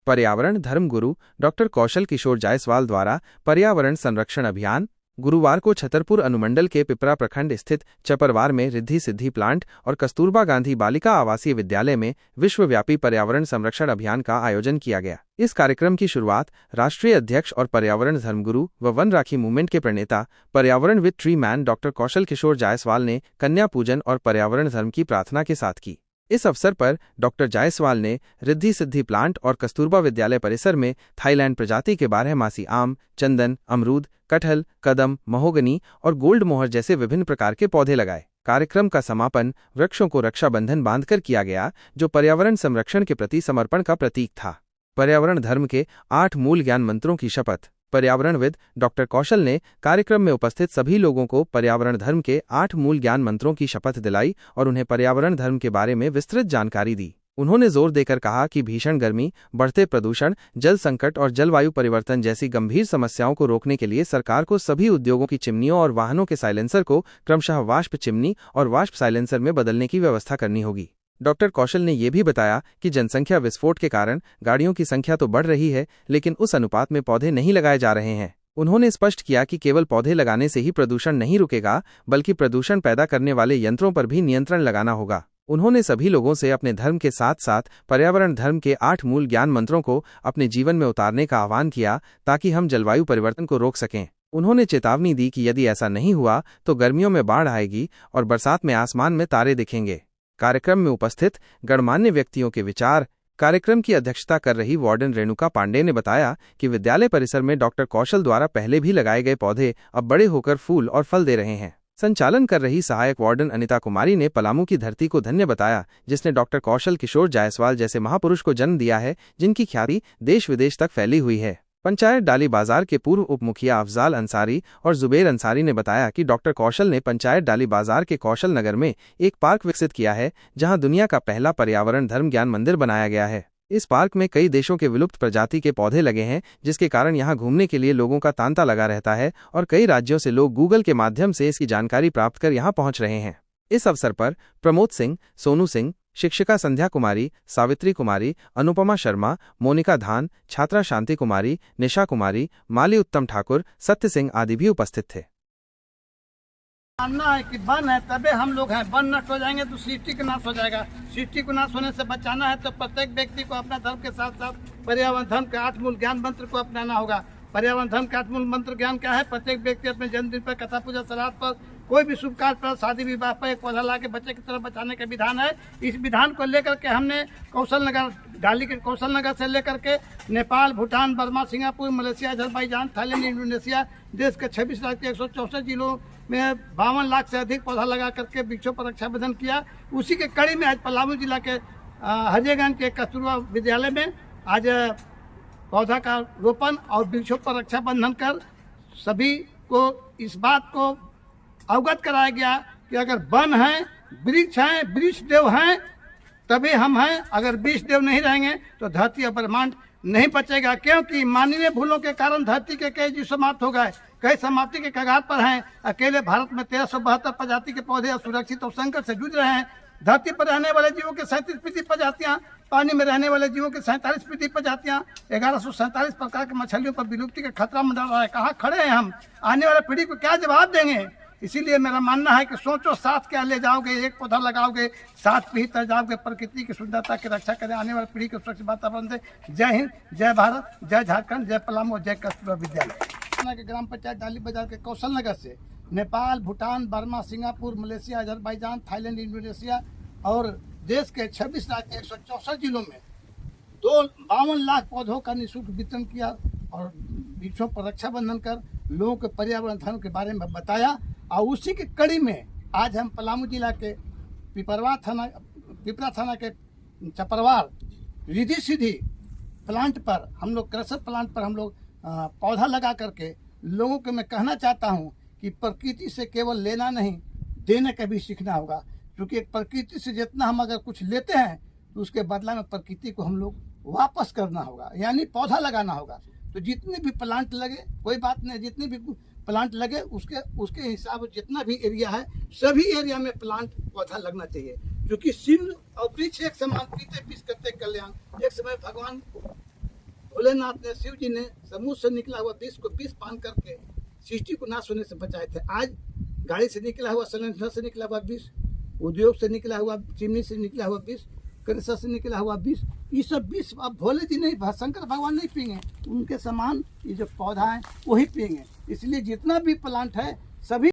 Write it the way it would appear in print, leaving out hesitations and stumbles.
पर्यावरण धर्मगुरु डॉक्टर कौशल किशोर जायसवाल द्वारा पर्यावरण संरक्षण अभियान गुरुवार को छतरपुर अनुमंडल के पिपरा प्रखंड स्थित चपरवार में रिद्धि सिद्धि प्लांट और कस्तूरबा गांधी बालिका आवासीय विद्यालय में विश्वव्यापी पर्यावरण संरक्षण अभियान का आयोजन किया गया। इस कार्यक्रम की शुरुआत राष्ट्रीय अध्यक्ष और पर्यावरण धर्मगुरु व वन राखी मूवमेंट के प्रणेता पर्यावरण with tree man doctor Kaushal Kishore Jaiswal ने कन्या पूजन और पर्यावरण धर्म की प्रार्थना के साथ की। इस अवसर पर डॉक्टर जायसवाल ने रिद्धि सिद्धि प्लांट और कस्तूरबा विद्यालय परिसर में थाईलैंड प्रजाति के 12 मासी आम, चंदन, अमरूद, कटहल, कदम, महोगनी और गोल्ड मोहर जैसे विभिन्न प्रकार के पौधे लगाए। कार्यक्रम का समापन वृक्षों को रक्षाबंधन बांधकर किया गया, जो पर्यावरण संरक्षण के प्रति समर्पण का प्रतीक था। पर्यावरण धर्म के 8 मूल ज्ञान मंत्रों की शपथ पर्यावरणविद डॉक्टर कौशल ने कार्यक्रम में उपस्थित सभी लोगों को पर्यावरण धर्म के 8 मूल ज्ञान मंत्रों की शपथ दिलाई और उन्हें पर्यावरण धर्म के बारे में विस्तृत जानकारी दी। उन्होंने जोर देकर कहा कि भीषण गर्मी, बढ़ते प्रदूषण, जल संकट और जलवायु परिवर्तन जैसी गंभीर समस्याओं को रोकने के लिए सरकार को सभी उद्योगों की चिमनियों और वाहनों के साइलेंसर को क्रमशः वाष्प चिमनी और वाष्प साइलेंसर में बदलने की व्यवस्था करनी होगी। डॉक्टर कौशल ने यह भी बताया कि जनसंख्या विस्फोट के कारण गाड़ियों की संख्या तो बढ़ रही है, लेकिन उस अनुपात में पौधे नहीं लगाए जा रहे हैं। उन्होंने स्पष्ट किया कि केवल पौधे लगाने से ही प्रदूषण नहीं रुकेगा, बल्कि प्रदूषण पैदा करने वाले यंत्रों पर भी नियंत्रण लगाना होगा। उन्होंने सभी लोगों से अपने धर्म के साथ साथ पर्यावरण धर्म के 8 मूल ज्ञान मंत्रों को अपने जीवन में उतारने का आह्वान किया, ताकि हम जलवायु परिवर्तन को रोक सकें। उन्होंने चेतावनी दी कि यदि ऐसा नहीं हुआ तो गर्मियों में बाढ़ आएगी और बरसात में आसमान में तारे दिखेंगे। कार्यक्रम में उपस्थित गणमान्य व्यक्तियों के विचार। कार्यक्रम की अध्यक्षता कर रही वार्डन रेणुका पांडे ने बताया कि विद्यालय परिसर में डॉक्टर कौशल द्वारा पहले भी लगाए गए पौधे अब बड़े होकर फूल और फल दे रहे हैं। संचालन कर रही सहायक वार्डन अनिता कुमारी ने पलामू की धरती को धन्य बताया, जिसने डॉक्टर कौशल किशोर जायसवाल जैसे महापुरुष को जन्म दिया है, जिनकी ख्याति देश विदेश तक फैली हुई है। पंचायत डाली बाजार के पूर्व उप मुखिया अफजाल अंसारी और जुबेर अंसारी ने बताया कि डॉक्टर कौशल ने पंचायत डाली बाजार के कौशल नगर में एक पार्क विकसित किया है, जहां दुनिया का पहला पर्यावरण धर्म ज्ञान मंदिर बनाया गया है। इस पार्क में कई देशों के विलुप्त प्रजाति के पौधे लगे हैं, जिसके कारण यहां घूमने के लिए लोगों का तांता लगा रहता है और कई राज्यों से लोग गूगल के माध्यम से इसकी जानकारी प्राप्त कर यहां पहुंच रहे हैं। इस अवसर पर प्रमोद सिंह, सोनू सिंह, शिक्षिका संध्या कुमारी, सावित्री कुमारी, अनुपमा शर्मा, मोनिका धान, छात्रा शांति कुमारी, निशा कुमारी, माली उत्तम ठाकुर, सत्य सिंह आदि भी उपस्थित थे। मानना है कि वन है तबे हम लोग हैं, वन नष्ट हो जाएंगे तो सृष्टि का नाश हो जाएगा। सृष्टि को नाश होने से बचाना है तो प्रत्येक व्यक्ति को अपना धर्म के साथ साथ पर्यावरण धर्म के 8 मूल ज्ञान मंत्र को अपनाना होगा। पर्यावरण धर्म के 8 मूल मंत्र ज्ञान क्या है? प्रत्येक व्यक्ति अपने जन्मदिन पर, कथा पूजा, श्राद्ध पर, कोई भी शुभ कार्य पर, शादी विवाह पर एक पौधा ला के बच्चे की तरफ बचाने का विधान है। इस विधान को लेकर के हमने कौशल नगर डाली के कौशल नगर से लेकर के Nepal, Bhutan, Burma, Singapore, Malaysia, Azerbaijan, Thailand, Indonesia देश के 26 राज्य के 164 जिलों में 52 लाख से अधिक पौधा लगा करके वृक्षों पर रक्षाबंधन किया। उसी के कड़ी में आज पलामू जिला के हरियागंज के कस्तूरबा विद्यालय में आज पौधा का रोपण और वृक्षों पर रक्षाबंधन कर सभी को इस बात को अवगत कराया गया कि अगर वन है, वृक्ष हैं, वृक्ष देव हैं, तभी हम हैं। अगर वृक्ष देव नहीं रहेंगे तो धरती और ब्रह्मांड नहीं बचेगा, क्योंकि मानवीय भूलों के कारण धरती के कई जीव समाप्त हो गए, कई समाप्ति के कगार पर हैं। अकेले भारत में 1372 प्रजाति के पौधे असुरक्षित और संकट से जूझ रहे हैं। धरती पर रहने वाले जीवों के 37% प्रजातियां, पानी में रहने वाले जीवों के 47% प्रजातियां, 1147 प्रकार के मछलियों पर विलुप्ति का खतरा मंडरा रहा है। कहाँ खड़े हैं हम? आने वाले पीढ़ी को क्या जवाब देंगे? इसीलिए मेरा मानना है कि सोचो, साथ क्या ले जाओगे, एक पौधा लगाओगे, साथ पीढ़ी तर जाओगे, प्रकृति की सुंदरता की रक्षा करें, आने वाली पीढ़ी को सुरक्षित वातावरण दे। जय हिंद, जय भारत, जय झारखंड, जय पलामू, जय कस्तूरबा विद्यालय। के ग्राम पंचायत डाली बाजार के कौशल नगर से Nepal, Bhutan, Burma, Singapore, Malaysia, Azerbaijan, Thailand, Indonesia और देश के 26 राज्य के 164 जिलों में 52 लाख पौधों का निःशुल्क वितरण किया और वृक्षों पर रक्षाबंधन कर लोगों के पर्यावरण धर्म के बारे में बताया। और उसी की कड़ी में आज हम पलामू जिला के पिपरा थाना के चपरवार रिद्धि सिद्धि प्लांट पर हम लोग, कृषि प्लांट पर हम लोग पौधा लगा करके लोगों को मैं कहना चाहता हूं कि प्रकृति से केवल लेना नहीं, देने का भी सीखना होगा। क्योंकि प्रकृति से जितना हम अगर कुछ लेते हैं तो उसके बदला में प्रकृति को हम लोग वापस करना होगा, यानी पौधा लगाना होगा। तो जितने भी प्लांट लगे, कोई बात नहीं, जितने भी प्लांट लगे उसके हिसाब से जितना भी एरिया है सभी एरिया में प्लांट पौधा लगना चाहिए। क्योंकि सिंह और वृक्ष एक समान, पीते पीस करते कल्याण। एक समय भगवान भोलेनाथ ने, शिव जी ने समुद्र से निकला हुआ विष को विष पान करके सृष्टि को नाश होने से बचाए थे। आज गाड़ी से निकला हुआ, सिलेंडर से निकला हुआ विष, उद्योग से निकला हुआ, चिमनी से निकला हुआ विष, कैंसर से निकला हुआ विष, ये सब विष अब भोले जी नहीं, शंकर भगवान नहीं पिएंगे, उनके समान ये जो पौधा है वही पिएंगे। इसलिए जितना भी प्लांट है सभी